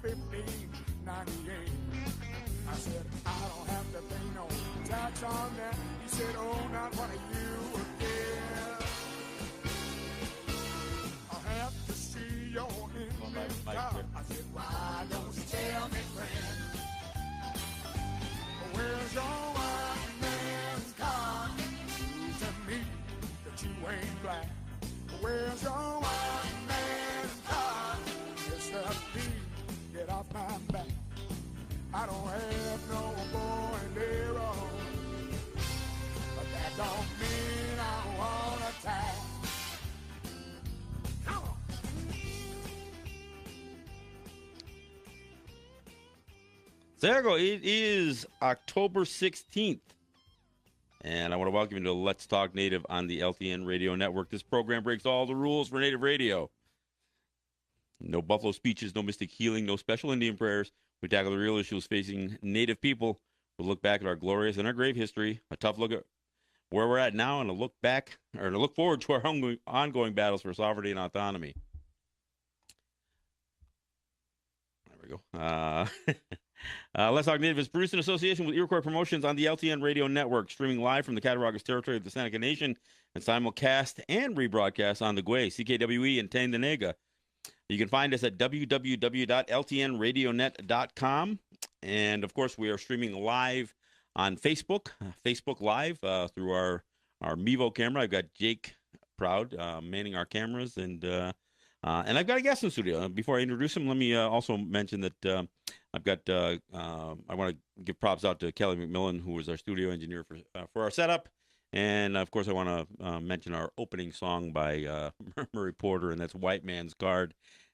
1598. I said, I don't have to pay no tax on that. He said, oh, not one of you again. I have to see your English car. I said, why don't you tell me, friend? Where's your white man's car? Prove to me that you ain't black. Where's your white man's car? Mr. P, get off my back. I don't have no boy and arrow, but that don't mean I want to attack. Come on. There you go. It is October 16th. And I want to welcome you to Let's Talk Native on the LTN Radio Network. This program breaks all the rules for Native radio. No buffalo speeches, no mystic healing, no special Indian prayers. We tackle the real issues facing Native people. We'll look back at our glorious and our grave history, a tough look at where we're at now, and a look back, or a look forward to our ongoing battles for sovereignty and autonomy. There we go. Let's Talk Native is produced in association with Iroquois Promotions on the LTN Radio Network, streaming live from the Cattaraugus territory of the Seneca Nation, and simulcast and rebroadcast on the Gwe, CKWE, and Tandanega. You can find us at www.ltnradionet.com. And, of course, we are streaming live on Facebook Live through our Mevo camera. I've got Jake Proud manning our cameras, and I've got a guest in the studio. Before I introduce him, let me also mention that I've got, I want to give props out to Kelly McMillan, who was our studio engineer for our setup. And, of course, I want to mention our opening song by Murray Porter, and that's White Man's Guard.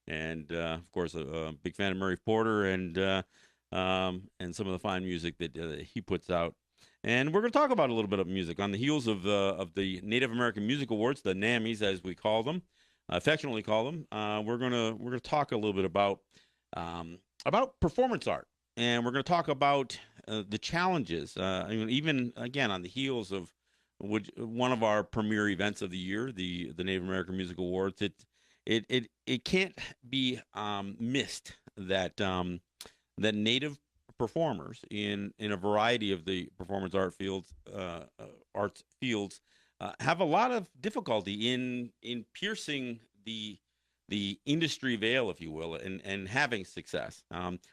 And, of course, a big fan of Murray Porter and some of the fine music that he puts out. And we're going to talk about a little bit of music on the heels of the Native American Music Awards, the NAMMYs, as we call them, affectionately call them. We're gonna talk a little bit about performance art, and we're going to talk about the challenges. Even again on the heels of one of our premier events of the year, the Native American Music Awards. It can't be missed that that Native performers in a variety of the performance art fields, arts fields, have a lot of difficulty in piercing the industry veil, if you will, and having success.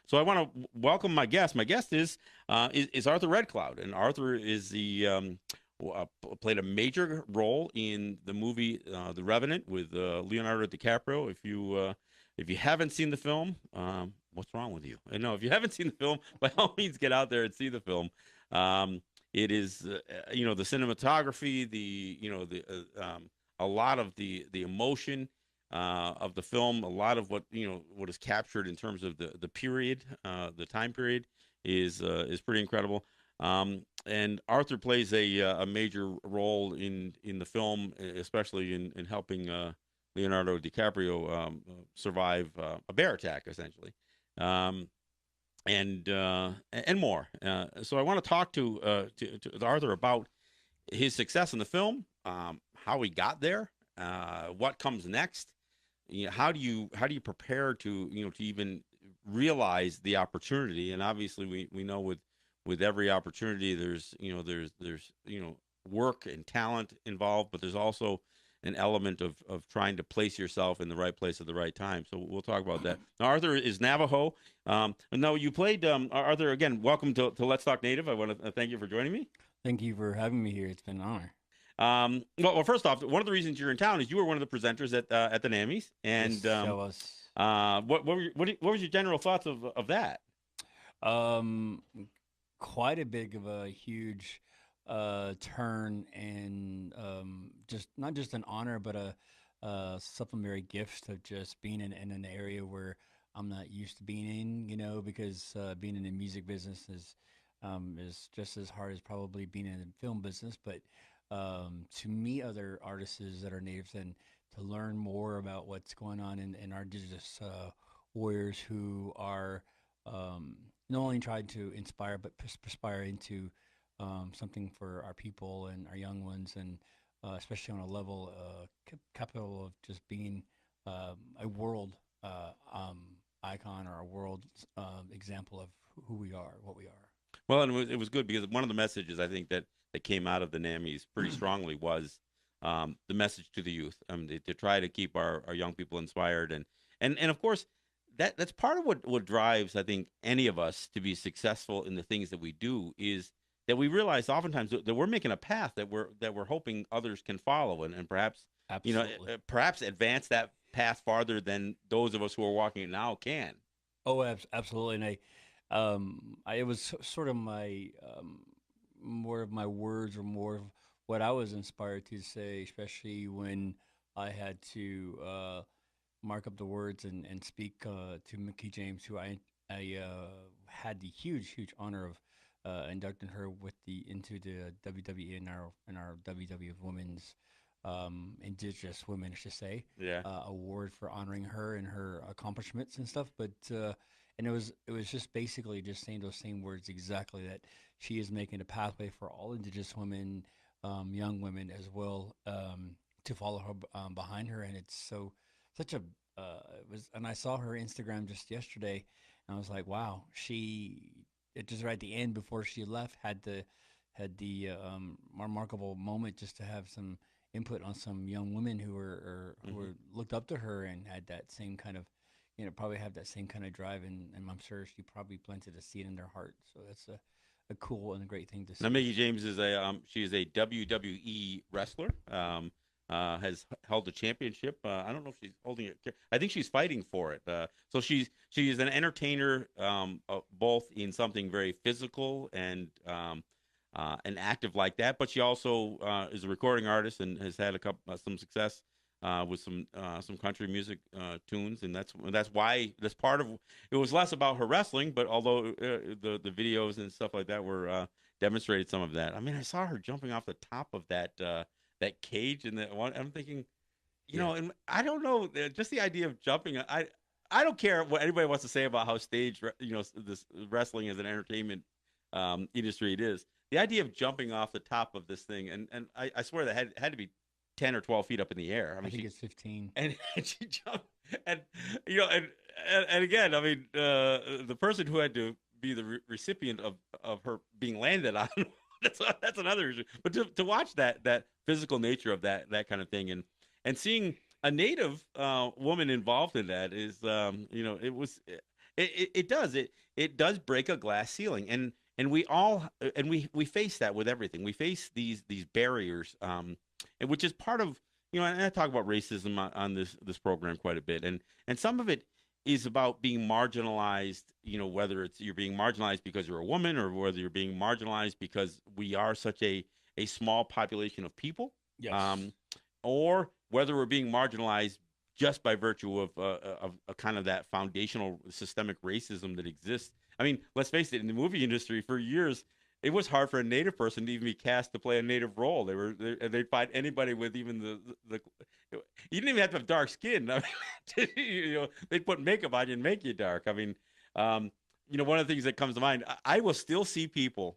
So I want to welcome my guest. My guest is Arthur Red Cloud, and Arthur is played a major role in the movie The Revenant with Leonardo DiCaprio. If you haven't seen the film, what's wrong with you? I know if you haven't seen the film, by all means get out there and see the film. It is the cinematography, a lot of the emotion of the film, a lot of what is captured in terms of the period, the time period is pretty incredible. And Arthur plays a major role in the film, especially in helping Leonardo DiCaprio survive a bear attack, essentially, and more. So I want to talk to Arthur about his success in the film, how he got there, what comes next. How do you prepare to even realize the opportunity? And obviously we know with every opportunity there's work and talent involved, but there's also an element of trying to place yourself in the right place at the right time. So we'll talk about that. Now, Arthur is Navajo. No, you played Arthur again. Welcome to Let's Talk Native. I want to thank you for joining me. Thank you for having me here. It's been an honor. Well, first off, one of the reasons you're in town is you were one of the presenters at the NAMMYs, and Yes, that was. what was your general thoughts of that? Quite a big of a huge turn, and just not just an honor, but a supplementary gift of just being in an area where I'm not used to being in, because being in the music business is just as hard as probably being in the film business, but to meet other artists that are natives and to learn more about what's going on in our indigenous warriors who are not only trying to inspire but perspire into something for our people and our young ones, and especially on a level capital of just being a world icon or a world example of who we are, what we are. Well, and it was good because one of the messages I think that came out of the NAMIs pretty strongly was the message to the youth, to try to keep our young people inspired, and of course that's part of what drives, I think, any of us to be successful in the things that we do is that we realize oftentimes that we're making a path that we're hoping others can follow, and perhaps Absolutely. perhaps advance that path farther than those of us who are walking it now can. Oh, absolutely. And it was sort of my more of my words or more of what I was inspired to say, especially when I had to mark up the words and speak to Mickey James, who I had the huge honor of inducting her with the into the WWE in our WWF Women's Indigenous Women, I should say, Yeah. award for honoring her and her accomplishments and stuff. But and it was just basically just saying those same words exactly, that she is making a pathway for all Indigenous women, young women as well, to follow her behind her, and it's such a it was, and I saw her Instagram just yesterday, and I was like, wow, it just right at the end before she left had the remarkable moment just to have some input on some young women who Hmm. were looked up to her and had that same kind of, probably have that same kind of drive, and I'm sure she probably planted a seed in their heart. So that's a cool and a great thing to Now, see. Mickey James is she is a WWE wrestler. Has held a championship. I don't know if she's holding it. I think she's fighting for it. So she's an entertainer, both in something very physical and active like that. But she also is a recording artist and has had a couple some success with some country music tunes, and that's why that's part of it was less about her wrestling, but although the videos and stuff like that were demonstrated some of that. I mean, I saw her jumping off the top of that cage, and that one. I'm thinking, Yeah, and I don't know, just the idea of jumping. I don't care what anybody wants to say about how this wrestling as an entertainment industry it is. The idea of jumping off the top of this thing, and I swear that had to be 10 or 12 feet up in the air. I I mean, think it's 15. and she jumped, and and again, I mean, the person who had to be the recipient of her being landed on, that's another issue. But to watch that physical nature of that kind of thing, and seeing a native woman involved in that is, it does break a glass ceiling, and we all and we face that with everything. We face these barriers, and which is part of, and I talk about racism on this program quite a bit, and some of it is about being marginalized. Whether it's you're being marginalized because you're a woman, or whether you're being marginalized because we are such a small population of people, Yes. um, or whether we're being marginalized just by virtue of kind of that foundational systemic racism that exists. I mean, let's face it, in the movie industry for years, it was hard for a native person to even be cast to play a native role. They'd find anybody with even the you didn't even have to have dark skin. I mean, they'd put makeup on you and make you dark. I mean, um, one of the things that comes to mind, I will still see people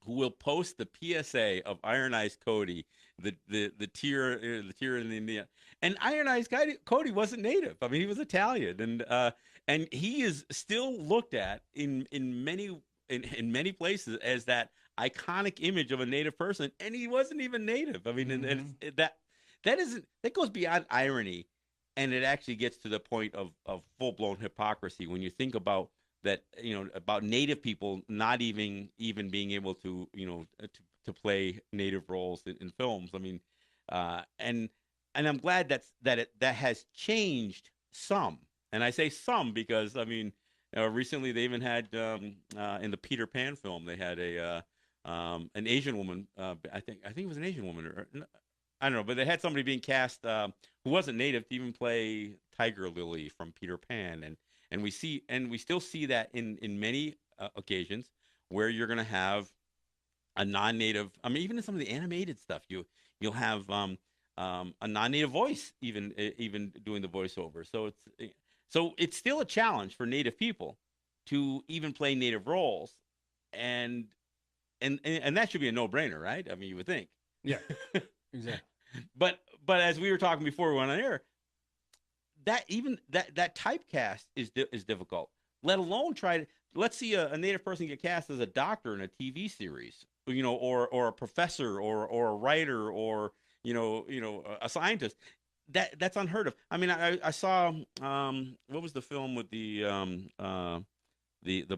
who will post the PSA of Iron Eyes Cody, the tier in India, and Iron Eyes Cody wasn't native. I mean, he was Italian, and he is still looked at in many places as that iconic image of a native person, and he wasn't even native. I mean, and Hmm. that goes beyond irony, and it actually gets to the point of full blown hypocrisy when you think about that, about native people not even being able to to play native roles in films. I mean, and I'm glad that has changed some, and I say some because I mean, recently they even had in the Peter Pan film they had an Asian woman. I think it was an Asian woman, or I don't know, but they had somebody being cast who wasn't native to even play Tiger Lily from Peter Pan, and we still see that in many occasions where you're going to have a non-native. I mean, even in some of the animated stuff, you'll have a non-native voice even doing the voiceover. So it's still a challenge for native people to even play native roles, and and that should be a no-brainer, right? I mean, you would think. Yeah, exactly. but as we were talking before we went on air, that typecast is difficult. Let alone try to let's see a native person get cast as a doctor in a TV series, or a professor or a writer or a scientist. That's unheard of. I mean, I saw what was the film with the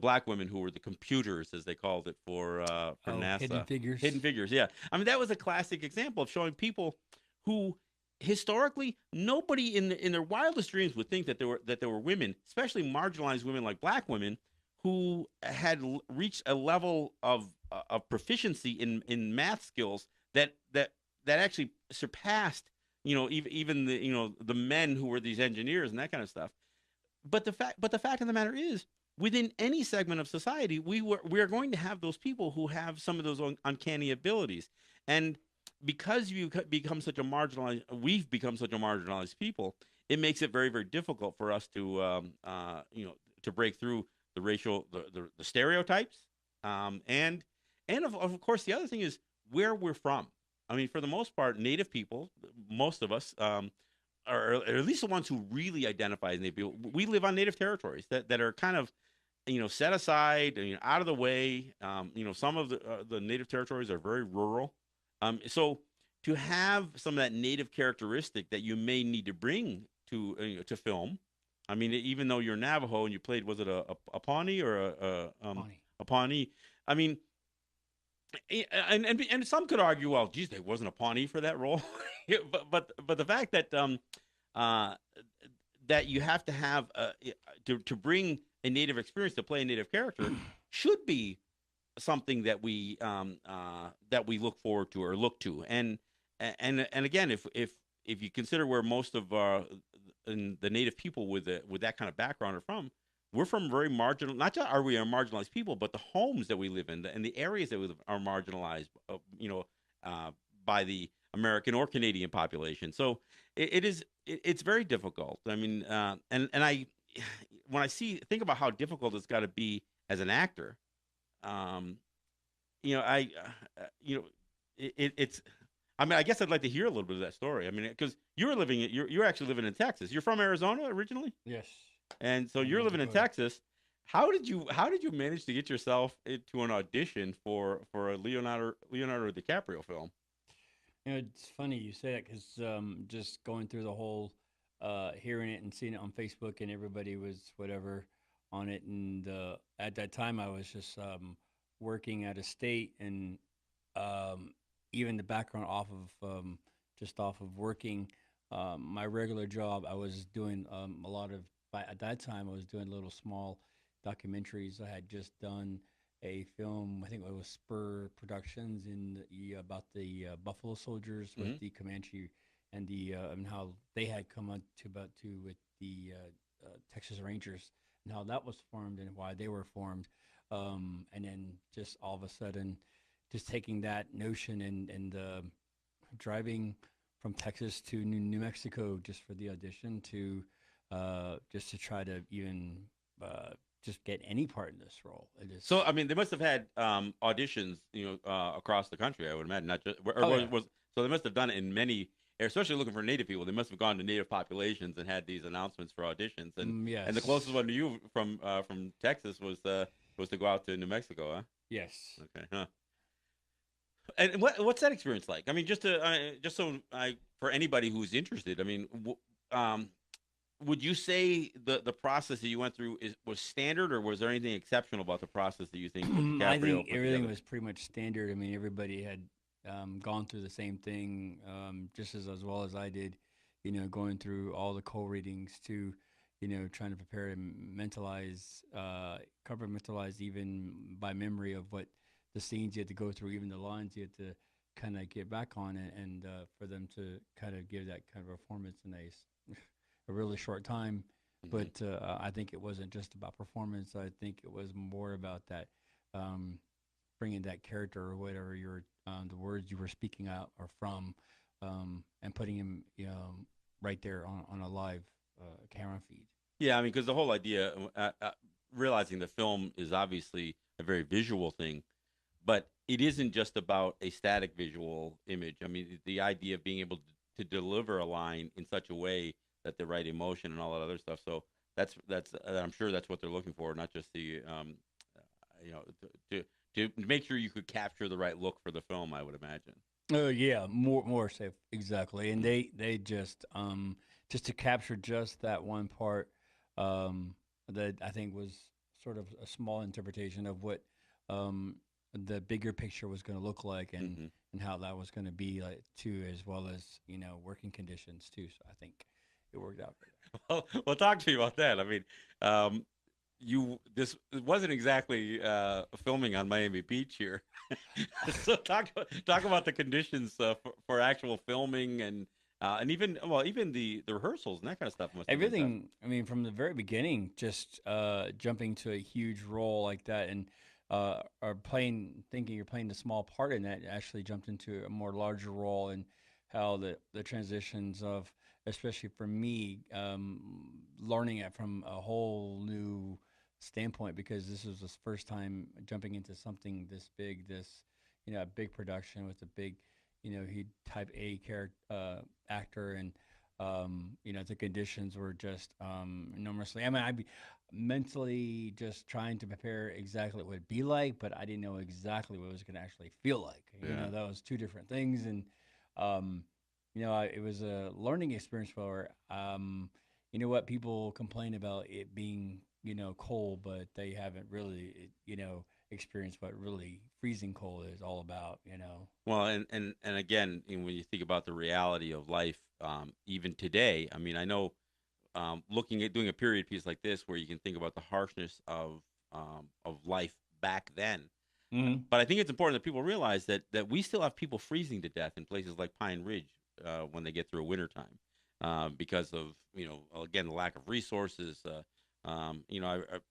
black women who were the computers, as they called it for Oh, Hidden NASA. Hidden Figures. Figures, yeah. I mean, that was a classic example of showing people who historically nobody in their wildest dreams would think that there were women, especially marginalized women like black women, who had reached a level of proficiency in math skills that actually surpassed even the men who were these engineers and that kind of stuff. But the fact of the matter is, within any segment of society, we are going to have those people who have some of those uncanny abilities, and because we've become such a marginalized people, it makes it very, very difficult for us to break through the stereotypes, and of course the other thing is where we're from. I mean, for the most part, Native people, most of us, or at least the ones who really identify as Native people, we live on Native territories that are kind of set aside, out of the way. Some of the Native territories are very rural. So to have some of that Native characteristic that you may need to bring to film. I mean, even though you're Navajo and you played, was it a Pawnee or Funny. a Pawnee? I mean, and some could argue, well, geez, there wasn't a Pawnee for that role. But the fact uh, that you have to have to bring a native experience to play a native character should be something that we look forward to or look to. And again, if you consider where most of the native people with that kind of background are from, we're from very marginal. Not just are we a marginalized people, but the homes that we live in and the areas that we live are marginalized. Uh, by the American or Canadian population. So it's very difficult. I mean, and I when I think about how difficult it's got to be as an actor, um, I it's. I mean, I guess I'd like to hear a little bit of that story. I mean, because you're actually living in Texas. You're from Arizona originally, Yes. and so From you're North living in Dakota. Texas. How did you manage to get yourself into an audition for a Leonardo DiCaprio film? It's funny you say that because just going through the whole, hearing it and seeing it on Facebook, and everybody was whatever on it. And at that time, I was just working at a state, and um, even the background off of just off of working my regular job, I was doing a lot of. At that time, I was doing little small documentaries. I had just done a film. I think it was Spur Productions about the Buffalo Soldiers with Hmm. the Comanche and the and how they had come on to with the Texas Rangers and how that was formed and why they were formed. And then just all of a sudden, just taking that notion and driving from Texas to New Mexico just for the audition to just to try to even uh, just get any part in this role. It So is. I mean, they must have had auditions, across the country. I would imagine, not just or Oh yeah. was so they must have done it in many, especially looking for native people. They must have gone to native populations and had these announcements for auditions. And the closest Yes. one to you from Texas was to go out to New Mexico, huh? Yes. Okay, huh? And what's that experience like? I mean, just so I for anybody who's interested. I mean, would you say the process that you went through was standard, or was there anything exceptional about the process that you think that I DiCaprio think put everything together? was pretty much standard. I mean, everybody had gone through the same thing, just as well as I did. Going through all the co-readings to, trying to prepare and mentalize, compartmentalize even by memory of what the scenes you had to go through, even the lines you had to kind of get back on it, and for them to kind of give that kind of performance in a really short time. Hmm. But I think it wasn't just about performance. I think it was more about that, um, bringing that character or whatever the words you were speaking out are from, and putting him, right there on a live camera feed. Yeah, I mean, because the whole idea, realizing the film is obviously a very visual thing, but it isn't just about a static visual image. I mean, the idea of being able to deliver a line in such a way the right emotion and all that other stuff. So that's I'm sure that's what they're looking for, not just the you know to make sure you could capture the right look for the film. I would imagine. Oh yeah, more safe exactly. And Mm. they just to capture just that one part um that I think was sort of a small interpretation of what um the bigger picture was going to look like, Mm-hmm. and how that was going to be like too, as well as working conditions too. So I think it worked out great. Well, talk to me about that. I mean, um, this wasn't exactly filming on Miami Beach here. So talk about the conditions for actual filming and even the rehearsals and that kind of stuff must have been tough. Everything, I mean, from the very beginning, just jumping to a huge role like that, and or playing, thinking you're playing a small part in that, actually jumped into a more larger role, and how the transitions of, especially for me, learning it from a whole new standpoint, because this was the first time jumping into something this big, this a big production with a big, he type A character actor, and the conditions were just enormously. I mean, I'd be mentally just trying to prepare exactly what it would be like, but I didn't know exactly what it was going to actually feel like. Yeah. That was two different things, and um, it was a learning experience where, what people complain about it being, cold, but they haven't really, experienced what really freezing cold is all about. Well, and again, when you think about the reality of life, even today, I mean, I know looking at doing a period piece like this, where you can think about the harshness of life back then. Hmm. But I think it's important that people realize that we still have people freezing to death in places like Pine Ridge when they get through wintertime because of again the lack of resources.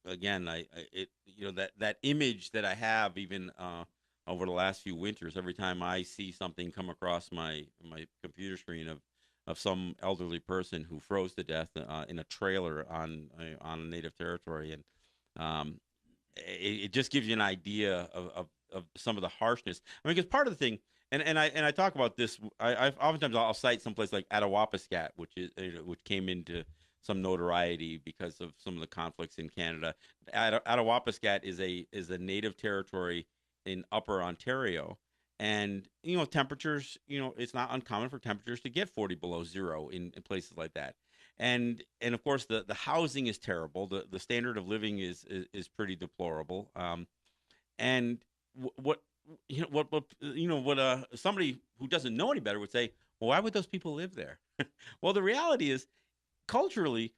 Again that image that I have even over the last few winters. Every time I see something come across my computer screen of some elderly person who froze to death in a trailer on native territory, and um, it just gives you an idea of some of the harshness. I mean, because part of the thing, and I talk about this. I've oftentimes I'll cite someplace like Attawapiskat, which is which came into some notoriety because of some of the conflicts in Canada. Attawapiskat is a native territory in Upper Ontario, and temperatures. It's not uncommon for temperatures to get 40 below zero in places like that, and of course the housing is terrible. The standard of living is pretty deplorable. And what somebody who doesn't know any better would say, well, why would those people live there? Well, the reality is, culturally,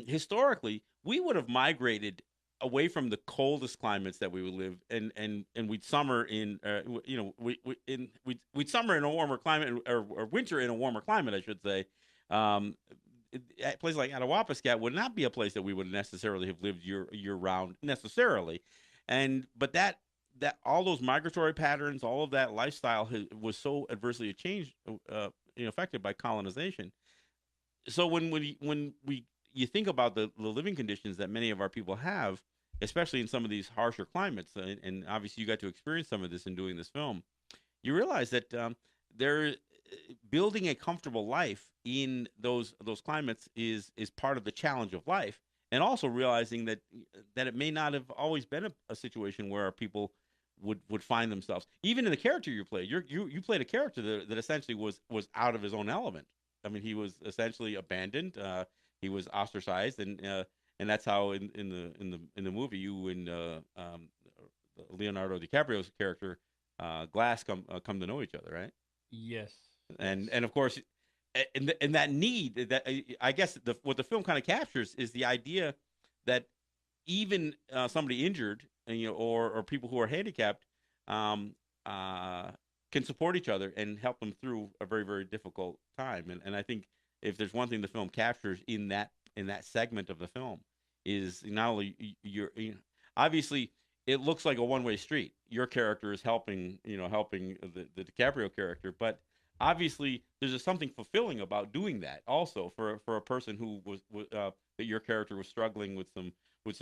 historically, we would have migrated away from the coldest climates that we would live, and we'd summer in we'd summer in a warmer climate, or winter in a warmer climate, I should say. um, a place like Attawapiskat would not be a place that we would necessarily have lived year round necessarily, and but that all those migratory patterns, all of that lifestyle was so adversely changed, affected by colonization. So when we you think about the living conditions that many of our people have, especially in some of these harsher climates, and obviously you got to experience some of this in doing this film, you realize that they're building a comfortable life in those climates is part of the challenge of life, and also realizing that it may not have always been a situation where our people would find themselves. Even in the character you played, you played a character that essentially was out of his own element. I mean, he was essentially abandoned. He was ostracized, and that's how in the movie, you and Leonardo DiCaprio's character Glass come to know each other, right? Yes. and Yes. and of course, and that need, that I guess what the film kind of captures is the idea that even somebody injured, or people who are handicapped, um, uh, can support each other and help them through a very, very difficult time. And I think if there's one thing the film captures in that segment of the film, is not only obviously it looks like a one-way street. Your character is helping the DiCaprio character, but obviously there's just something fulfilling about doing that also for a person who that your character was struggling with some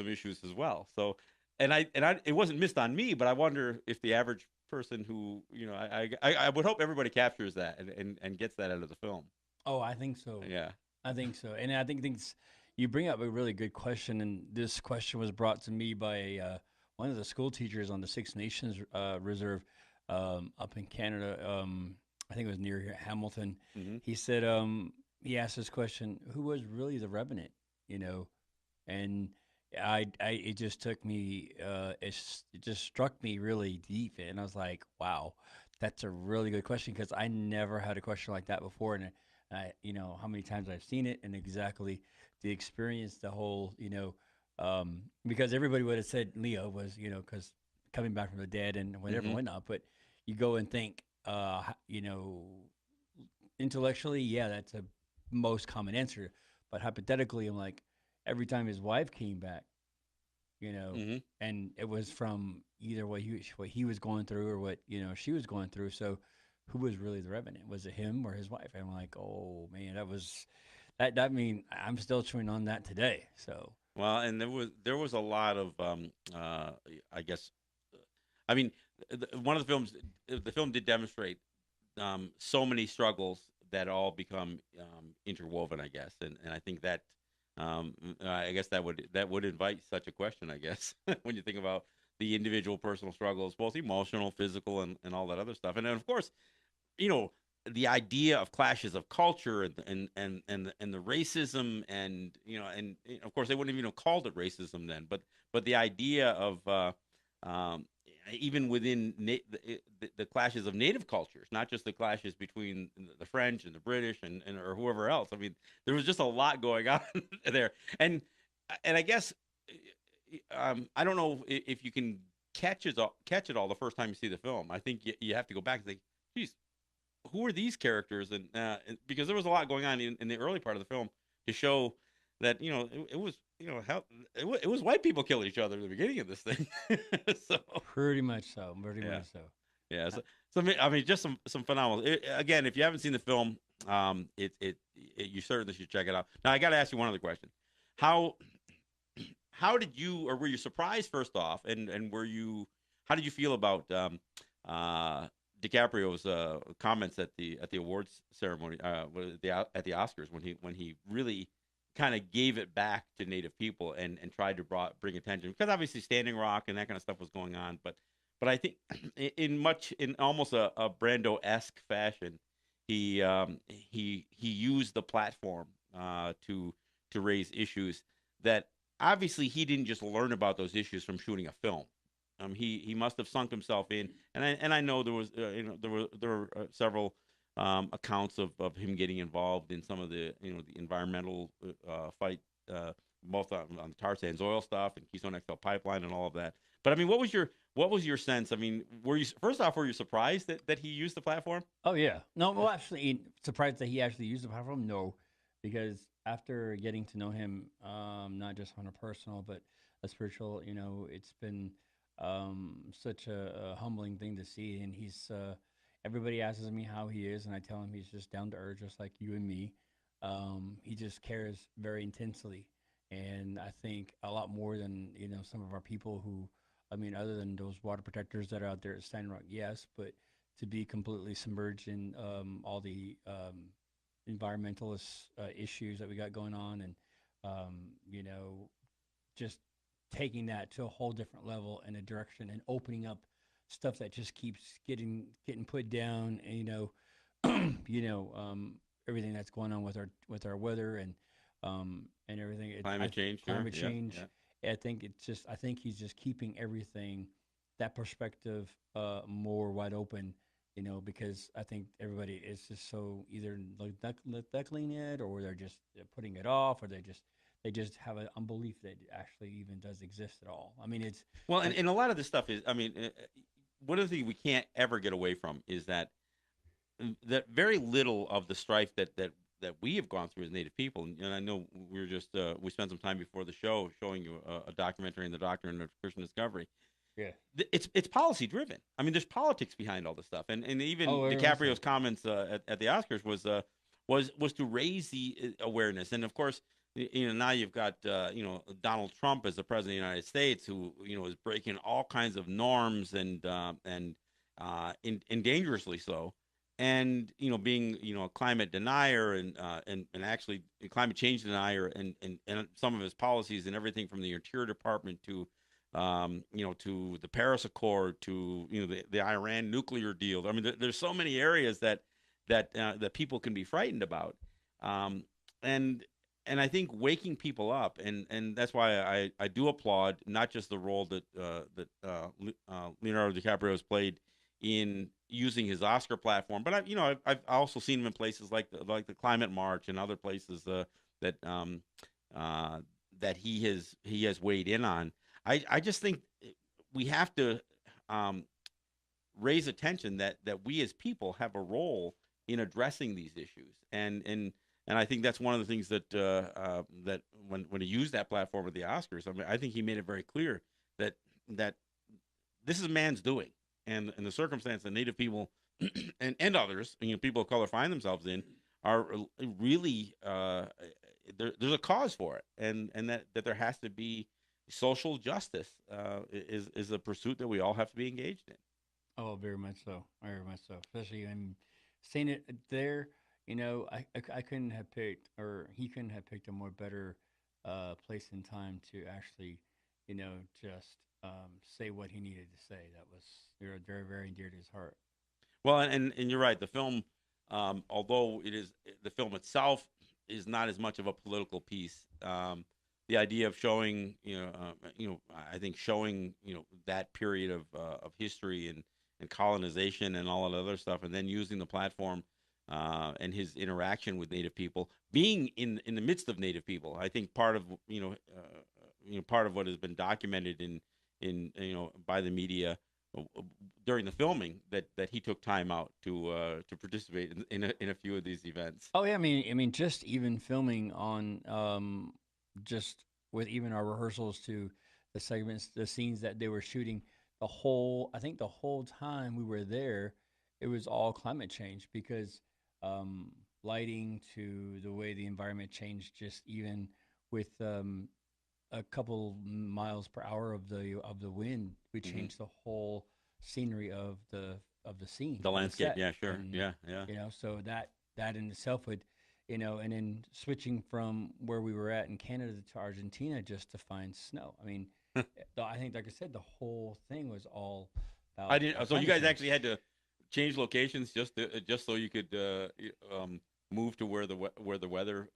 issues as well. So, and I it wasn't missed on me, but I wonder if the average person who, I would hope everybody captures that and gets that out of the film. Oh, I think so. Yeah. I think so, and I think things you bring up a really good question, and this question was brought to me by one of the school teachers on the Six Nations Reserve up in Canada. I think it was near here, Hamilton. Hmm. He said he asked this question: "Who was really the revenant?" You know, and it just took me, it just struck me really deep, and I was like, wow, that's a really good question because I never had a question like that before, and how many times I've seen it, and exactly the experience, the whole, because everybody would have said Leo was, because coming back from the dead and whatever, Hmm. whatnot, but you go and think, intellectually, yeah, that's a most common answer, but hypothetically, I'm like, every time his wife came back, you know, Hmm. and it was from either what he was going through or what she was going through. So, who was really the revenant? Was it him or his wife? And I'm like, oh man, that. Mean I'm still chewing on that today. So, Well, and there was a lot of I guess I mean one of the films the film did demonstrate so many struggles that all become interwoven, I guess, and I think that I guess that would invite such a question, I guess, when you think about the individual personal struggles, both emotional, physical, and all that other stuff, and then of course, you know, the idea of clashes of culture and the racism and of course they wouldn't even have called it racism then, but the idea of um, even within the clashes of native cultures, not just the clashes between the French and the British and or whoever else. I mean, there was just a lot going on there, and I guess I don't know if you can catch it all the first time you see the film. I think you have to go back and think, geez, who are these characters? And because there was a lot going on in the early part of the film to show that it was how it was white people killing each other at the beginning of this thing. So pretty much so, pretty yeah, much so. yeah. Uh, So I mean, just some phenomenal. Again, if you haven't seen the film, you certainly should check it out. Now, I got to ask you one other question. How how did you, or were you surprised first off, and were you, how did you feel about DiCaprio's comments at the awards ceremony, at the Oscars, when he really kind of gave it back to Native people and tried to bring attention, because obviously Standing Rock and that kind of stuff was going on, but I think in almost a Brando esque fashion, he used the platform to raise issues that obviously he didn't just learn about those issues from shooting a film. He must have sunk himself in, and I know there were several accounts of him getting involved in some of the environmental fight, both on the tar sands oil stuff and Keystone XL pipeline and all of that. But I mean, what was your sense? I mean, were you surprised that he used the platform? Oh yeah, no. Well, actually, surprised that he actually used the platform. No, because after getting to know him, not just on a personal but a spiritual, it's been such a humbling thing to see. And he's everybody asks me how he is, and I tell him he's just down to earth, just like you and me. He just cares very intensely, and I think a lot more than some of our people who, I mean, other than those water protectors that are out there at Standing Rock, yes, but to be completely submerged in all the environmentalist issues that we got going on, and you know, just taking that to a whole different level and a direction, and opening up stuff that just keeps getting put down, and you know, everything that's going on with our weather and everything. Climate change, sure, Climate yeah, yeah. change. I think he's just keeping everything, that perspective, more wide open. Because I think everybody is just so either like duckling it, or they're just putting it off, or they just have an unbelief that it actually even does exist at all. I mean, it's Well, and, like, and a lot of this stuff is, I mean, one of the things we can't ever get away from is that very little of the strife that we have gone through as Native people, and I know we spent some time before the show showing you a documentary in the Doctrine of Christian Discovery. yeah. It's policy driven. I mean, there's politics behind all this stuff, and even Oh, very much so. DiCaprio's comments at the Oscars was to raise the awareness, and of course, now you've got Donald Trump as the president of the United States, who is breaking all kinds of norms and dangerously so. and being a climate denier and actually a climate change denier, and some of his policies and everything from the Interior Department to to the Paris Accord to the Iran nuclear deal. I mean, there's so many areas that people can be frightened about, um, and and I think waking people up, and that's why I do applaud not just the role that Leonardo DiCaprio has played in using his Oscar platform, but I've also seen him in places like the Climate March and other places that uh, that he has weighed in on. I just think we have to um, raise attention that we as people have a role in addressing these issues, and I think that's one of the things that when he used that platform at the Oscars, I mean, I think he made it very clear that that this is man's doing, and the circumstance that Native people and others, people of color find themselves in, are really there's a cause for it, and that there has to be social justice is a pursuit that we all have to be engaged in. Oh, very much so. Very much so. Especially in seeing it there, I couldn't have picked, or he couldn't have picked a more better place and time to actually, just say what he needed to say. That was very, very dear to his heart. Well, and you're right. The film, although the film itself is not as much of a political piece. The idea of showing, I think showing, that period of history and colonization and all that other stuff, and then using the platform and his interaction with Native people, being in the midst of Native people. I think part of part of what has been documented in by the media during the filming that he took time out to participate in a few of these events. Oh yeah, I mean, just even filming on, just with even our rehearsals to the segments, the scenes that they were shooting, I think the whole time we were there, it was all climate change because, lighting to the way the environment changed, just even with, a couple miles per hour of the wind, we Hmm. changed the whole scenery of the scene The of the landscape, set, yeah, sure, and yeah, yeah. so that in itself would, and then switching from where we were at in Canada to Argentina just to find snow. I mean, I think, like I said, the whole thing was all I about didn't. So you climate guys change. actually had to change locations just so you could move to where the weather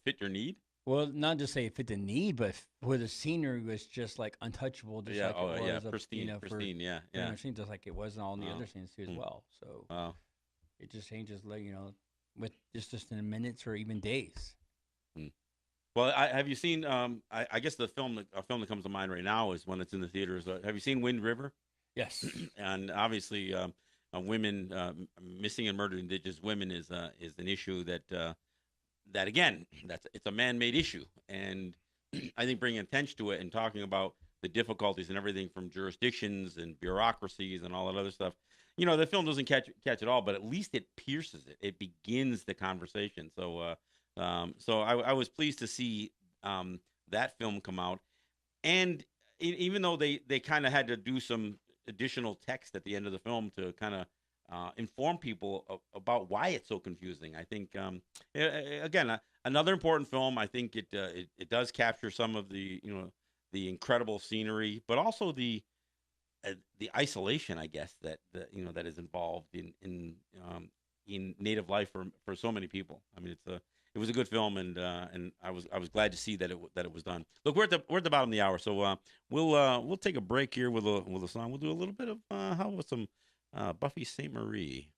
fit your need. Well, not just say it fit the need, but where the scenery was just like untouchable, just Yeah. like it Oh, yeah. was Pristine, for pristine. Yeah, pretty yeah. much just like it was in all the Wow. other scenes too as Hmm. well. So Wow. it just changes, like, with just in minutes or even days. Hmm. Well, have you seen? I guess a film that comes to mind right now is when it's in the theaters. Have you seen Wind River? Yes. And obviously, women missing and murdered Indigenous women is an issue that again it's a man-made issue, and I think bringing attention to it and talking about the difficulties and everything from jurisdictions and bureaucracies and all that other stuff. The film doesn't catch it all, but at least it pierces it. It begins the conversation. So I was pleased to see that film come out, and even though they kind of had to do some additional text at the end of the film to kind of inform people about why it's so confusing. I think again another important film. I think it does capture some of the incredible scenery, but also the isolation, I guess that is involved in native life for so many people. I mean, it was a good film, and I was glad to see that it was done. Look, we're at the bottom of the hour, so we'll take a break here with a song. We'll do a little bit of how with some Buffy Sainte Marie.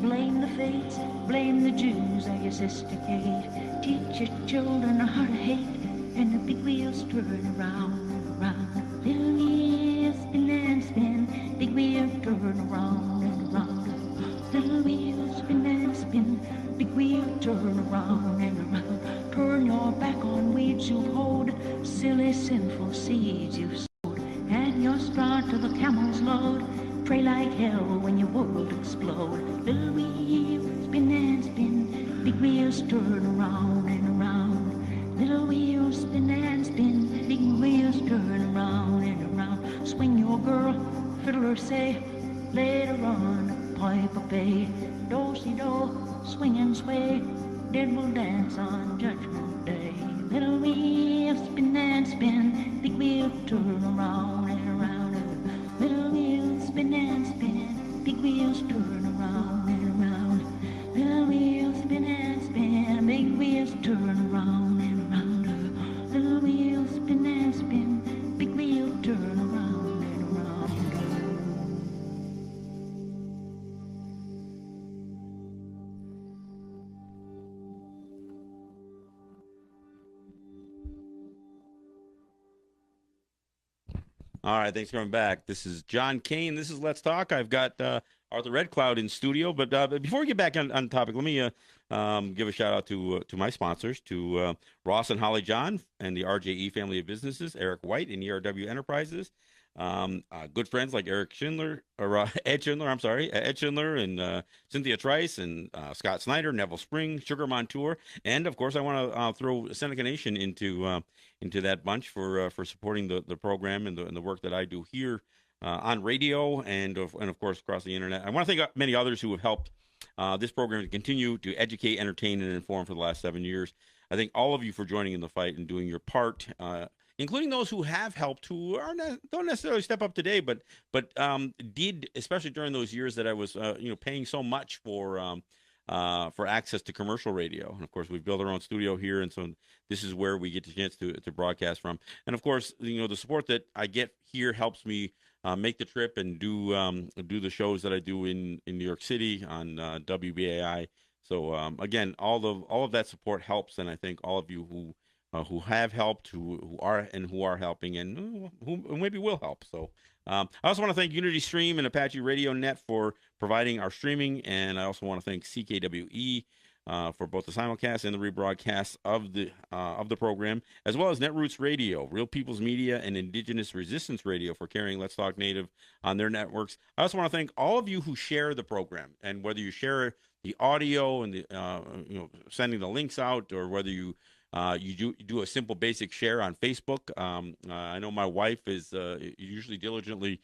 Blame the fates, blame the Jews or your sister Kate. Teach your children how to hate, and the big wheels turn around and around. Little wheels spin and spin, big wheels turn around and around. Little wheels spin and spin, big wheels turn around and around. Turn your back on weeds you hold, silly sinful seeds you sowed. Add your straw to the camel's load, pray like hell when your world explode. Little wheels spin and spin, big wheels turn around and around. Little wheels spin and spin, big wheels turn around and around. Swing your girl, fiddler say, later on, pipe a bay. Do-si-do, swing and sway, dead will dance on Judgment Day. Little wheels spin and spin, big wheels turn around and around. Little wheels spin and spin, big wheels turn around and around. Little wheels spin and spin, big wheels turn around and around. Little wheels spin and spin, big wheels turn around and around. All right, thanks for coming back. This is John Kane. This is Let's Talk. I've got Arthur Red Cloud in studio, but before we get back on topic, let me give a shout out to my sponsors, to Ross and Holly John and the RJE family of businesses, Eric White and ERW Enterprises. Good friends like Ed Schindler, and Cynthia Trice and Scott Snyder, Neville Spring, Sugar Montour, and of course I want to throw Seneca Nation into that bunch for supporting the program and the work that I do here on radio and of course across the internet. I want to thank many others who have helped this program to continue to educate, entertain, and inform for the last 7 years. I thank all of you for joining in the fight and doing your part, including those who have helped, who don't necessarily step up today, but did, especially during those years that I was paying so much for access to commercial radio. And of course, we've built our own studio here, and so this is where we get the chance to broadcast from. And of course, the support that I get here helps me make the trip and do the shows that I do in New York City on WBAI. So again, all of that support helps, and I thank all of you who have helped, who are helping, and who maybe will help. So I also want to thank Unity Stream and Apache Radio Net for providing our streaming, and I also want to thank CKWE for both the simulcast and the rebroadcast of the program, as well as Netroots Radio, Real People's Media, and Indigenous Resistance Radio for carrying Let's Talk Native on their networks. I also want to thank all of you who share the program, and whether you share the audio and the sending the links out, or whether you do a simple basic share on Facebook. I know my wife is usually diligently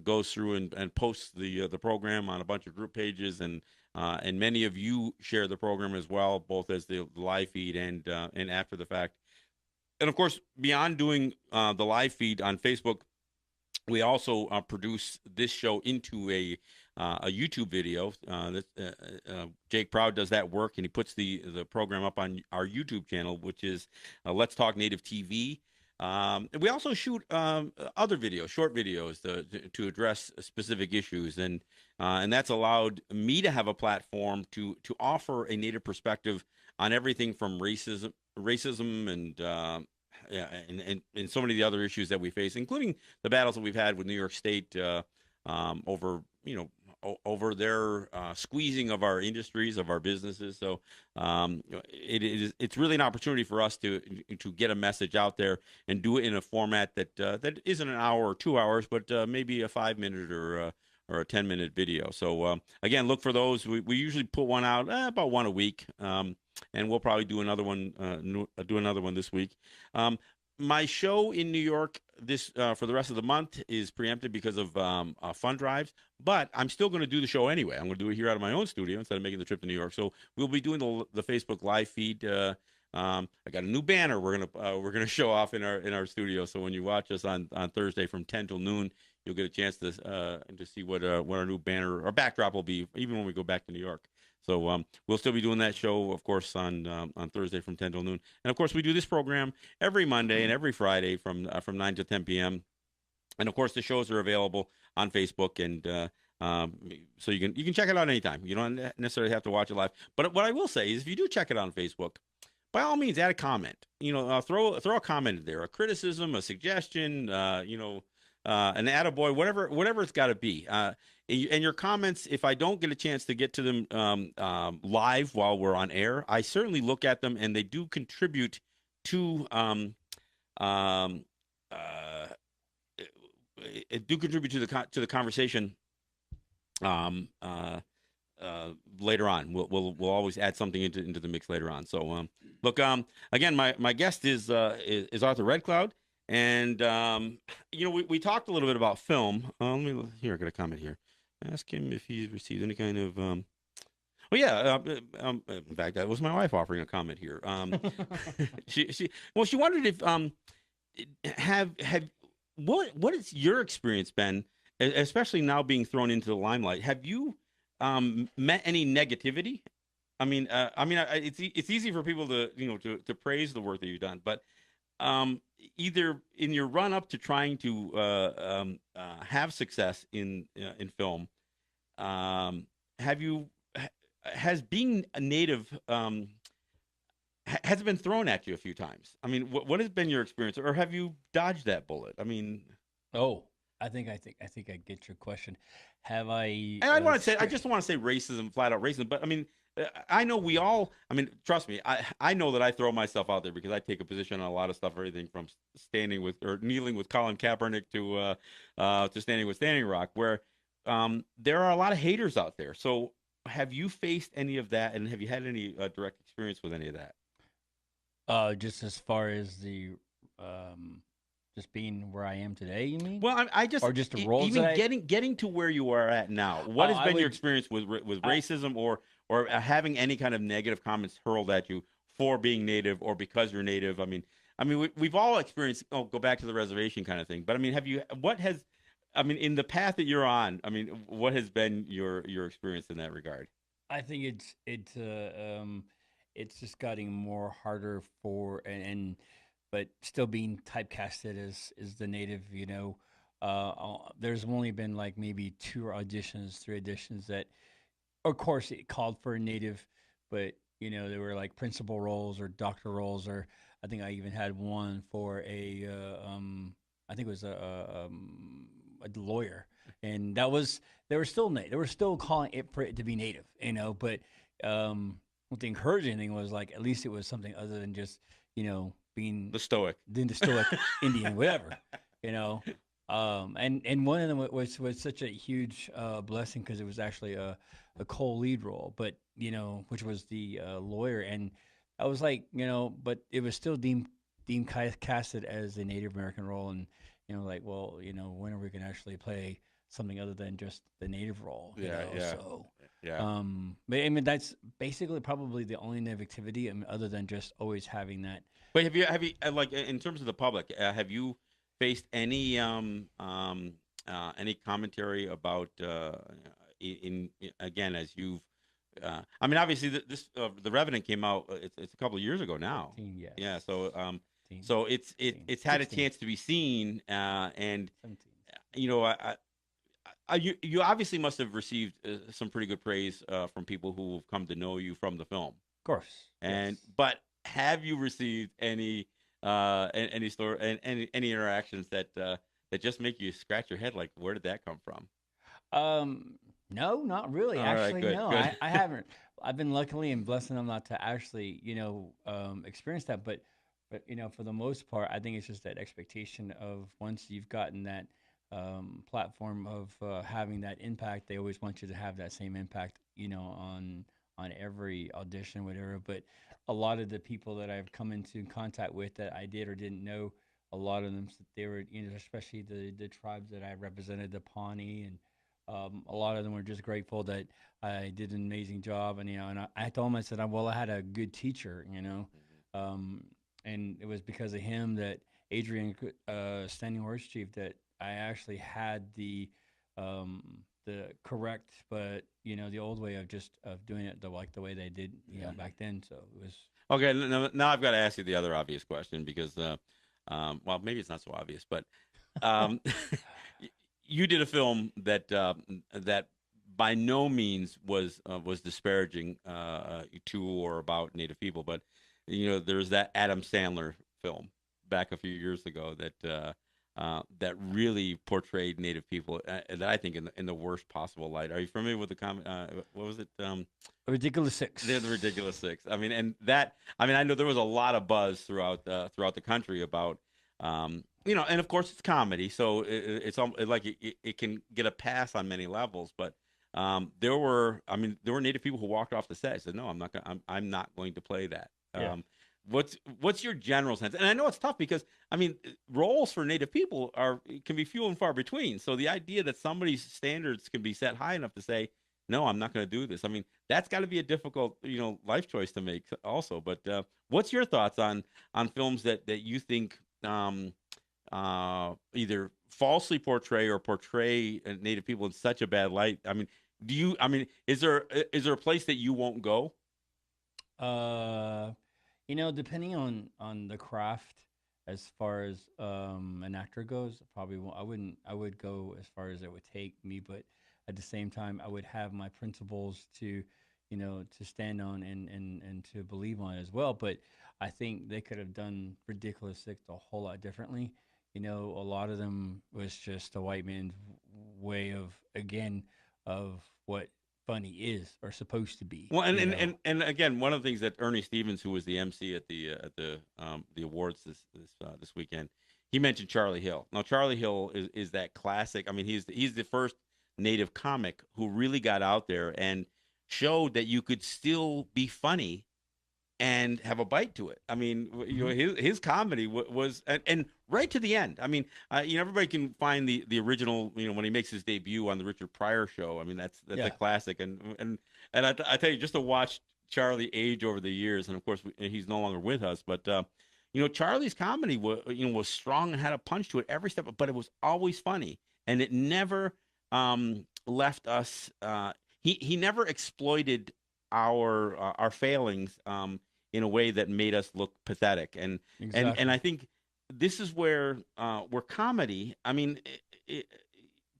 goes through and posts the program on a bunch of group pages, and many of you share the program as well, both as the live feed and after the fact. And of course, beyond doing the live feed on Facebook, we also produce this show into a YouTube video. Jake Proud does that work, and he puts the program up on our YouTube channel, which is Let's Talk Native TV. We also shoot other videos, short videos, to address specific issues, and that's allowed me to have a platform to offer a Native perspective on everything from racism and so many of the other issues that we face, including the battles that we've had with New York State over their squeezing of our industries, of our businesses. So it's really an opportunity for us to get a message out there and do it in a format that isn't an hour or 2 hours, but maybe a 5-minute or a 10-minute video. So again, look for those. We usually put one out about one a week, and we'll probably do another one this week. My show in New York for the rest of the month is preempted because of fund drives, but I'm still going to do the show anyway. I'm going to do it here out of my own studio instead of making the trip to New York. So we'll be doing the Facebook live feed. I got a new banner we're gonna show off in our studio. So when you watch us on Thursday from 10 till noon, you'll get a chance to see what our new banner or backdrop will be, even when we go back to New York. So we'll still be doing that show, of course, on Thursday from 10 till noon. And, of course, we do this program every Monday and every Friday from 9 to 10 p.m. And, of course, the shows are available on Facebook and So you can check it out anytime. You don't necessarily have to watch it live. But what I will say is, if you do check it out on Facebook, by all means, add a comment. Throw a comment in there, a criticism, a suggestion. An attaboy, whatever it's got to be. And your comments, if I don't get a chance to get to them live while we're on air, I certainly look at them, and they do contribute to it do contribute to the conversation later on. We'll always add something into the mix later on. So look, again, my guest is Arthur Red Cloud, and we talked a little bit about film. I got a comment here. Ask him if he's received any kind of well, yeah. In fact, that was my wife offering a comment here. She wondered if have what has your experience been, especially now being thrown into the limelight? Have you met any negativity? It's easy for people to praise the work that you've done, but either in your run up to trying to have success in film, has being a native has it been thrown at you a few times? I mean, what has been your experience, or have you dodged that bullet? I mean, I think I get your question. Have I? And I just want to say racism, flat out racism. But I mean, I know we all. I mean, trust me, I know that I throw myself out there because I take a position on a lot of stuff, everything from standing with or kneeling with Colin Kaepernick to standing with Standing Rock, where there are a lot of haters out there. So, have you faced any of that, and have you had any direct experience with any of that? Just as far as the just being where I am today, you mean? Well, I just or just the roles even getting to where you are at now. What has been your experience with racism or having any kind of negative comments hurled at you for being Native or because you're Native? I mean, we've all experienced go back to the reservation kind of thing. But I mean, in the path that you're on, I mean, what has been your experience in that regard? I think it's just getting more harder but still being typecasted as the Native. There's only been like maybe 3 auditions that, of course, it called for a Native, but they were like principal roles or doctor roles, or I think I even had one for I think it was a lawyer, and they were still calling it for it to be Native, but what the encouraging thing was, like, at least it was something other than just being the stoic Indian, whatever, and one of them was such a huge blessing because it was actually a co-lead role, but which was the lawyer, and I was like, but it was still deemed casted as a Native American role, and like, well, when are we going to actually play something other than just the Native role? So yeah. But I mean, that's basically probably the only negativity, other than just always having that. But have you like, in terms of the public, have you faced any commentary about again, as you've obviously the Revenant came out, it's a couple of years ago now. 15, yes. Yeah, so it's had 16. A chance to be seen, and 17. You obviously must have received some pretty good praise from people who have come to know you from the film. Of course. And yes. But have you received any story and any interactions that just make you scratch your head, like, where did that come from? No, not really. All actually, right, good, no, good. I haven't. I've been luckily and blessed enough not to actually, experience that. But for the most part, I think it's just that expectation of once you've gotten that platform of having that impact, they always want you to have that same impact, on every audition, whatever. But a lot of the people that I've come into contact with that I did or didn't know, a lot of them, they were, especially the tribes that I represented, the Pawnee, and a lot of them were just grateful that I did an amazing job. And, and I told them, I said, well, I had a good teacher, and it was because of him that Adrian, Standing Horse Chief, that I actually had the correct, but the old way of doing it the way they did, back then. So it was okay. Now I've got to ask you the other obvious question because, well, maybe it's not so obvious, but you did a film that that by no means was disparaging to or about Native people, but there's that Adam Sandler film back a few years ago that really portrayed Native people that I think in the worst possible light. Are you familiar with the comment? What was it? Ridiculous Six. The Ridiculous Six. I mean, and that. I mean, I know there was a lot of buzz throughout the country about. And of course it's comedy, so it's like it can get a pass on many levels. But there were Native people who walked off the set and said, "No, I'm not going to play that." Yeah. What's your general sense? And I know it's tough because roles for Native people can be few and far between. So the idea that somebody's standards can be set high enough to say, "No, I'm not going to do this." I mean, that's got to be a difficult life choice to make also. But what's your thoughts on films that you think either falsely portray Native people in such a bad light? I mean, is there a place that you won't go? Depending on the craft, as far as an actor goes, probably won't, I would go as far as it would take me, but at the same time, I would have my principles to stand on and to believe on as well. But I think they could have done Ridiculous Six a whole lot differently. A lot of them was just the white man's way of what funny is or supposed to be. Well, and again, one of the things that Ernie Stevens, who was the MC at the awards this weekend, he mentioned Charlie Hill. Now, Charlie Hill is that classic. I mean, he's the first Native comic who really got out there and showed that you could still be funny and have a bite to it. I mean, his comedy was and right to the end. I mean, everybody can find the original. When he makes his debut on the Richard Pryor show. I mean, that's a classic. And I tell you, just to watch Charlie age over the years, and of course he's no longer with us, but Charlie's comedy was strong and had a punch to it every step, but it was always funny, and it never left us. He never exploited our failings in a way that made us look pathetic. And I think this is where comedy, it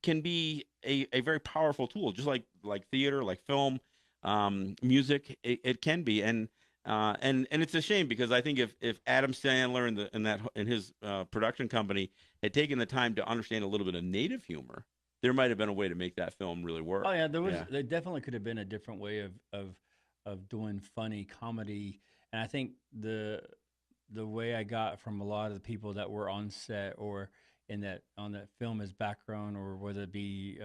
can be a very powerful tool, just like theater, like film, music. It can be, and it's a shame because I think if Adam Sandler and his production company had taken the time to understand a little bit of Native humor, there might have been a way to make that film really work. Oh yeah, there definitely could have been a different way of doing funny comedy. And I think the way I got from a lot of the people that were on set or on that film as background, or whether it be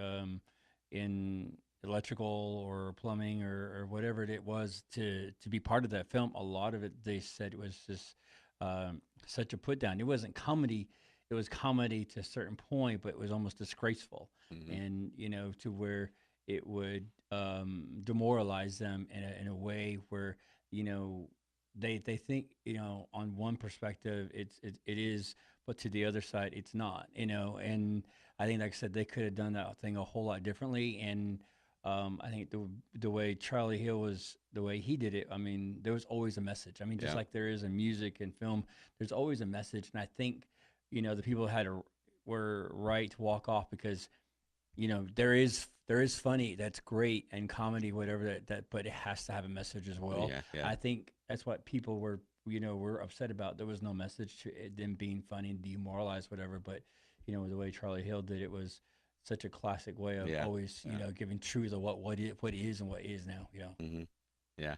in electrical or plumbing or whatever it was to be part of that film, a lot of it they said it was just such a put down. It wasn't comedy. It was comedy to a certain point, but it was almost disgraceful, and to where it would demoralize them in a way where they think on one perspective it is, but to the other side it's not. And I think, like I said, they could have done that thing a whole lot differently. And I think the way Charlie Hill was, the way he did it, I mean, there was always a message. I mean, just like there is in music and film, there's always a message. And I think the people were right to walk off because there is funny, that's great, and comedy, whatever that, but it has to have a message as well. I think that's what people were upset about. There was no message to it, them being funny and demoralized, whatever. But the way Charlie Hill did it was such a classic way of always giving truth of what is and what is now. Yeah,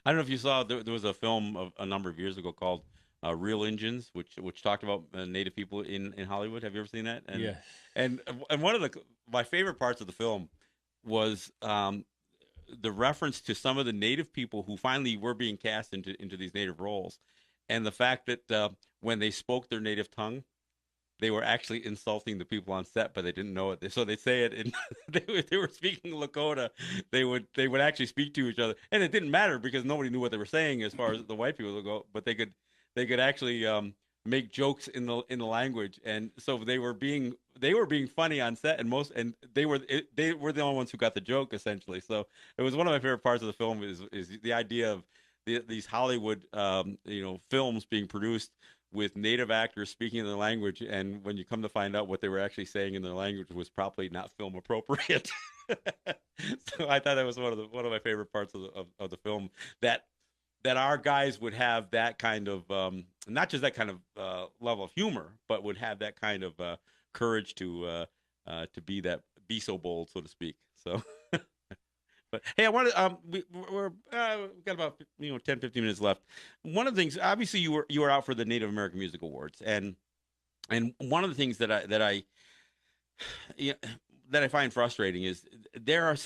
I don't know if you saw there was a film of a number of years ago called Real Engines, which talked about Native people in Hollywood. Have you ever seen that? And, yes. And one of my favorite parts of the film was the reference to some of the Native people who finally were being cast into these Native roles, and the fact that when they spoke their native tongue, they were actually insulting the people on set, but they didn't know it. So they say it, and they were speaking Lakota. They would actually speak to each other, and it didn't matter because nobody knew what they were saying as far as the white people would go. But they could actually make jokes in the language, and so they were being funny on set, and they were the only ones who got the joke essentially. So it was one of my favorite parts of the film is the idea of these Hollywood films being produced with native actors speaking their language, and when you come to find out what they were actually saying in their language was probably not film appropriate. So I thought that was one of my favorite parts of the film, that our guys would have that kind of not just that kind of level of humor, but would have that kind of courage to be so bold, so to speak. So. But hey, I wanted we've got about 10, 15 minutes left. One of the things, obviously, you were out for the Native American Music Awards, and one of the things yeah, that I find frustrating is there's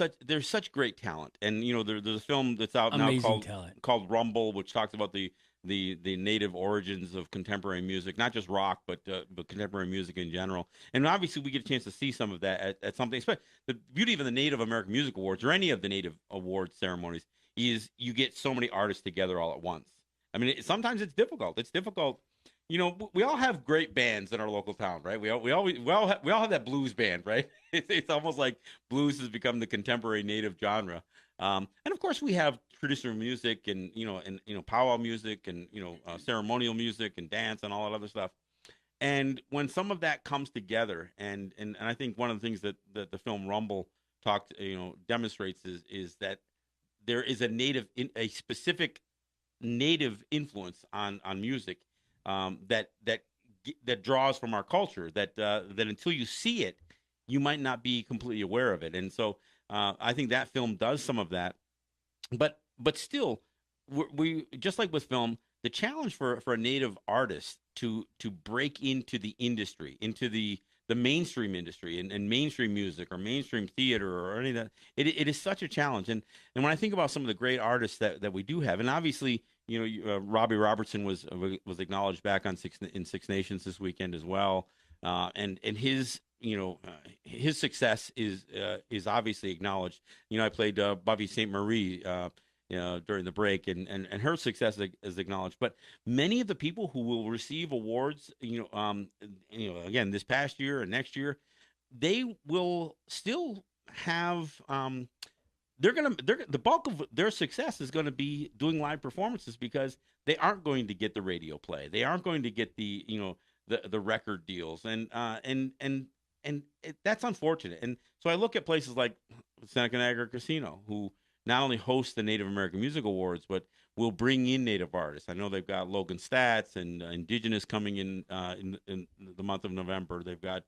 such great talent, and there's a film that's out now called Rumble, which talks about the native origins of contemporary music, not just rock, but contemporary music in general. And obviously, we get a chance to see some of that at something. The beauty of the Native American Music Awards, or any of the Native Awards ceremonies, is you get so many artists together all at once. I mean, sometimes it's difficult. It's difficult. We all have great bands in our local town, right? We all have that blues band, right? It's almost like blues has become the contemporary native genre. And of course, we have traditional music and powwow music and ceremonial music and dance and all that other stuff. And when some of that comes together, and I think one of the things that the film Rumble demonstrates is that there is a specific native influence on music that draws from our culture, that until you see it, you might not be completely aware of it. And so I think that film does some of that. But still, we just like with film, the challenge for a native artist to break into the industry, into the mainstream industry and mainstream music or mainstream theater or any of that, it is such a challenge. And when I think about some of the great artists that we do have, and obviously, Robbie Robertson was acknowledged back on Six Nations this weekend as well, and his his success is obviously acknowledged. I played Bobby St. Marie during the break, and her success is acknowledged. But many of the people who will receive awards, again this past year and next year, they will still have. The bulk of their success is going to be doing live performances, because they aren't going to get the radio play. They aren't going to get the record deals, and that's unfortunate. And so I look at places like Seneca Niagara Casino, who not only host the Native American Music Awards, but will bring in Native artists. I know they've got Logan Stats and Indigenous coming in the month of November. They've got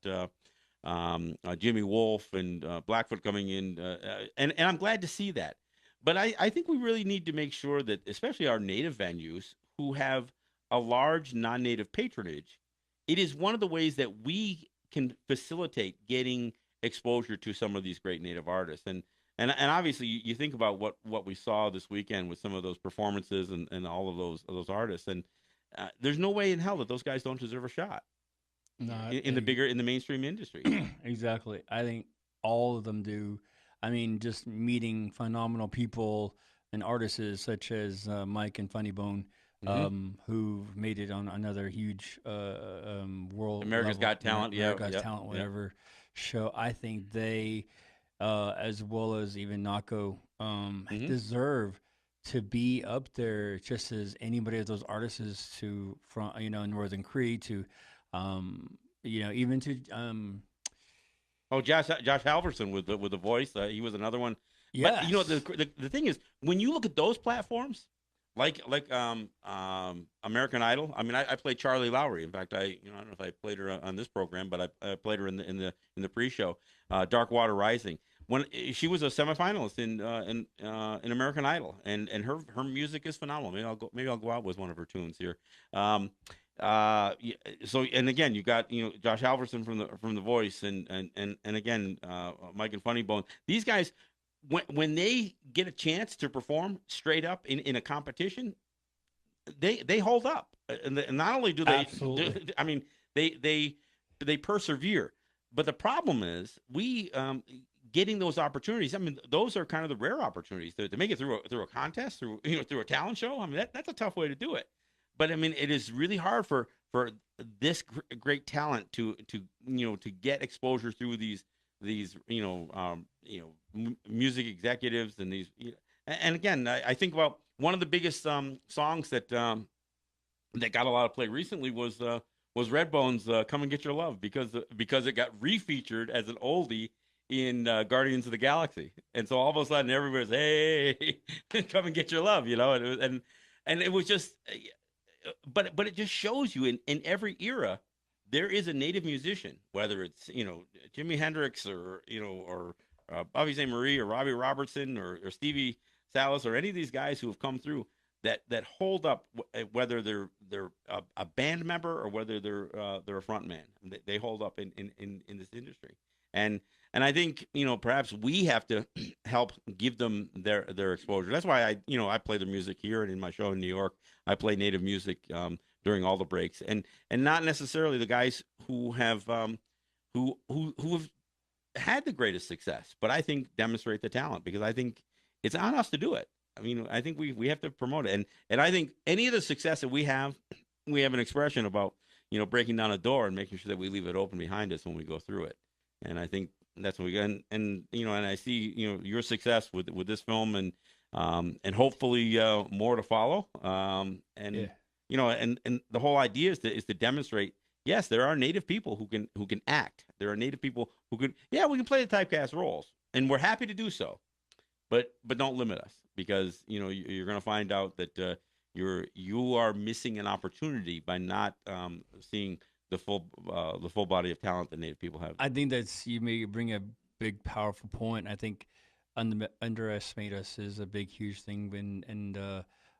Jimmy Wolf and Blackfoot coming in, and I'm glad to see that. But I think we really need to make sure that, especially our native venues who have a large non-native patronage, it is one of the ways that we can facilitate getting exposure to some of these great native artists. And obviously, you think about what we saw this weekend with some of those performances and all of those artists, and there's no way in hell that those guys don't deserve a shot. No, in the mainstream industry. Exactly. I think all of them do. I mean, just meeting phenomenal people and artists such as Mike and Funny Bone, who made it on another huge world America's Got Talent, America's Talent, whatever show. I think they, as well as even Nako, deserve to be up there just as anybody of those artists from Northern Cree to. Even to Josh Halverson with the voice, he was another one. Yeah, but the thing is, when you look at those platforms, like American Idol. I mean, I played Charlie Lowry. In fact, I don't know if I played her on this program, but I played her in the pre-show, Dark Water Rising. When she was a semifinalist in American Idol, and her music is phenomenal. Maybe I'll go out with one of her tunes here. So, and again, you got Josh Halverson from the Voice, and again Mike and Funny Bone. These guys, when they get a chance to perform straight up in a competition, they hold up, and not only do they, I mean they persevere. But the problem is getting those opportunities. I mean, those are kind of the rare opportunities to make it through a contest, through a talent show. I mean, that's a tough way to do it. But I mean, it is really hard for this great talent to get exposure through these music executives and these. And again, I think about one of the biggest songs that that got a lot of play recently was Redbone's "Come and Get Your Love" because it got refeatured as an oldie in Guardians of the Galaxy, and so all of a sudden everybody's hey, come and get your love, and it was just, but it just shows you in every era there is a native musician, whether it's Jimi Hendrix or Bobby St. Marie or Robbie Robertson or Stevie Salas or any of these guys who have come through that hold up, whether they're a band member or whether they're a front man. They hold up in this industry, and I think perhaps we have to help give them their exposure. That's why I play the music here and in my show in New York. I play native music during all the breaks, and not necessarily the guys who have who have had the greatest success, but I think demonstrate the talent, because I think it's on us to do it. I mean, I think we have to promote it, and I think any of the success that we have an expression about breaking down a door and making sure that we leave it open behind us when we go through it, and I think that's what we got. And I see your success with this film, and hopefully more to follow. And Yeah. and the whole idea is to demonstrate. Yes, there are native people who can act. There are native people who can. Yeah, we can play the typecast roles, and we're happy to do so. But don't limit us, because you're going to find out that you are missing an opportunity by not seeing the full body of talent that Native people have. I think you may bring a big, powerful point. I think underestimate us is a big, huge thing, and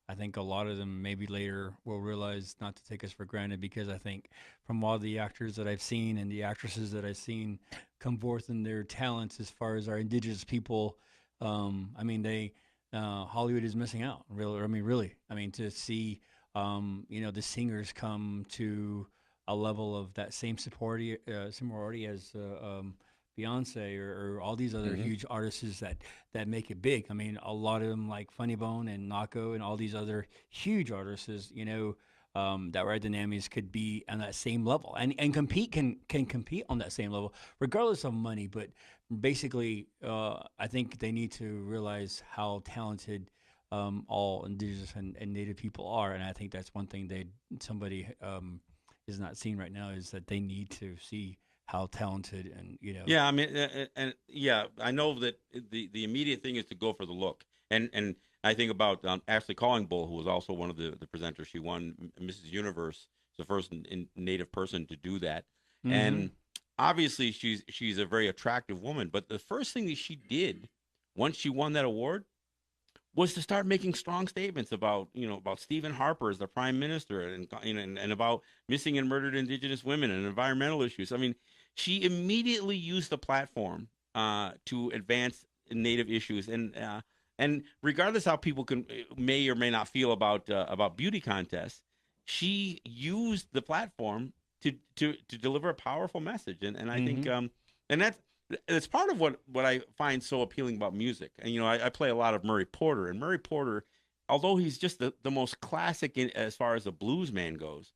I think a lot of them maybe later will realize not to take us for granted, because I think from all the actors that I've seen and the actresses that I've seen come forth in their talents as far as our indigenous people, I mean Hollywood is missing out. Really. I mean, to see the singers come to a level of that same similarity as Beyonce or all these other huge artists that make it big. I mean, a lot of them like Funny Bone and Nako and all these other huge artists, that Ride the Namis could be on that same level and can compete on that same level, regardless of money. But basically, I think they need to realize how talented all indigenous and native people are, and I think that's one thing somebody is not seeing right now, is that they need to see how talented and Yeah, I mean, and yeah, I know that the immediate thing is to go for the look, and I think about Ashley Callingbull, who was also one of the presenters. She won Mrs. Universe, the first Native person to do that, and obviously she's a very attractive woman. But the first thing that she did once she won that award was to start making strong statements about Stephen Harper as the prime minister, and about missing and murdered Indigenous women and environmental issues. I mean, she immediately used the platform to advance Native issues, and regardless how people may or may not feel about beauty contests, she used the platform to deliver a powerful message, and I think and that's part of what I find so appealing about music. And I play a lot of Murray Porter, and Murray Porter, although he's just the most classic as far as a blues man goes,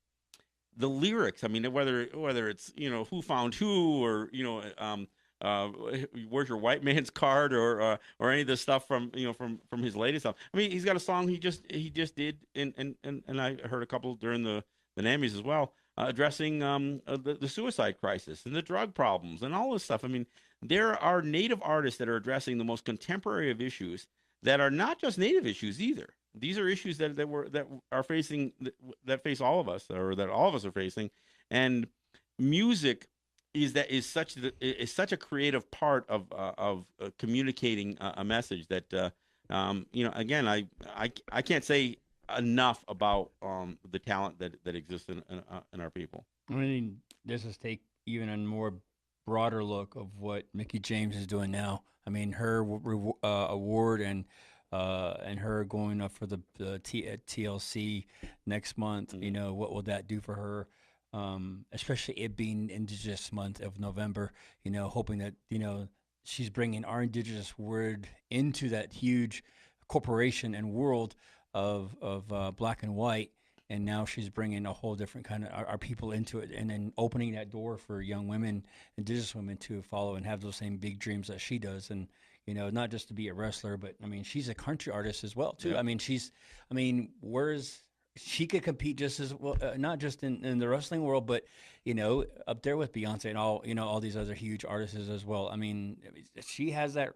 the lyrics, I mean, whether it's who found who, or where's your white man's card, or any of the stuff from from his latest stuff. I mean, he's got a song he just did, and I heard a couple during the NAMMYs as well, addressing the suicide crisis and the drug problems and all this stuff. I mean, there are Native artists that are addressing the most contemporary of issues that are not just Native issues either. These are issues that are facing, that face all of us, or that all of us are facing, and music is such a creative part of communicating a message that again, I can't say enough about the talent that exists in our people. I mean, this is take even a more broader look of what Mickey James is doing now. I mean, her award and her going up for the TLC next month. What will that do for her? Especially it being Indigenous month of November. Hoping that she's bringing our Indigenous word into that huge corporation and world of black and white, and now she's bringing a whole different kind of our people into it, and then opening that door for young women, Indigenous women, to follow and have those same big dreams that she does. And not just to be a wrestler, but I mean, she's a country artist as well too. Yeah. I mean, where's she could compete just as well, not just in the wrestling world, but up there with Beyonce and all these other huge artists as well. I mean, she has that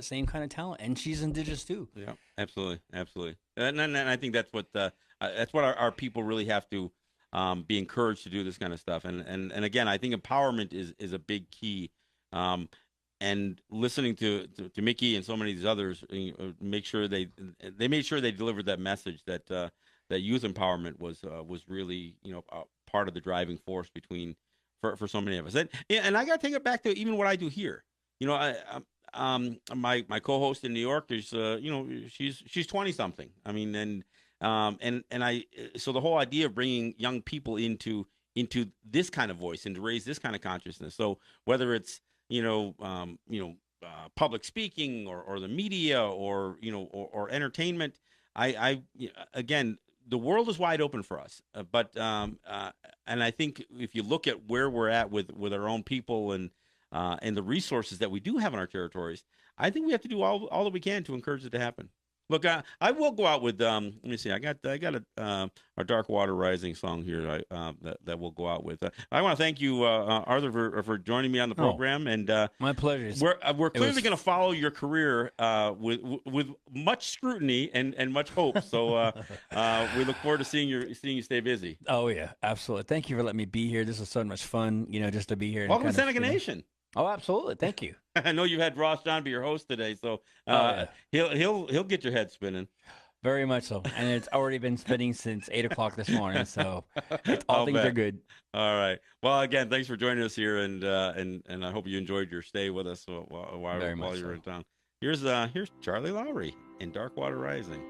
same kind of talent, and she's indigenous too. Yeah, absolutely, absolutely. And I think that's what our people really have to be encouraged to do this kind of stuff. And again, I think empowerment is a big key. And listening to Mickey and so many of these others, make sure they made sure they delivered that message that that youth empowerment was really part of the driving force for so many of us. And I got to take it back to even what I do here. My co-host in New York is she's 20 something. I mean, and I so the whole idea of bringing young people into this kind of voice and to raise this kind of consciousness. So whether it's public speaking or the media or entertainment, again, the world is wide open for us. And I think if you look at where we're at with our own people and the resources that we do have in our territories, I think we have to do all that we can to encourage it to happen. Look, I will go out with let me see. I got our Dark Water Rising song here that we'll go out with. I want to thank you, Arthur, for joining me on the program. And my pleasure. We're clearly going to follow your career with much scrutiny and much hope. So we look forward to seeing you stay busy. Oh yeah, absolutely. Thank you for letting me be here. This was so much fun, just to be here. Welcome to Seneca Nation. Oh, absolutely. Thank you. I know you've had Ross John be your host today, so he'll get your head spinning. Very much so, and it's already been spinning since 8:00 this morning. So all things are good. All right. Well, again, thanks for joining us here, and I hope you enjoyed your stay with us while you were in town. Here's Charlie Lowry in Dark Water Rising.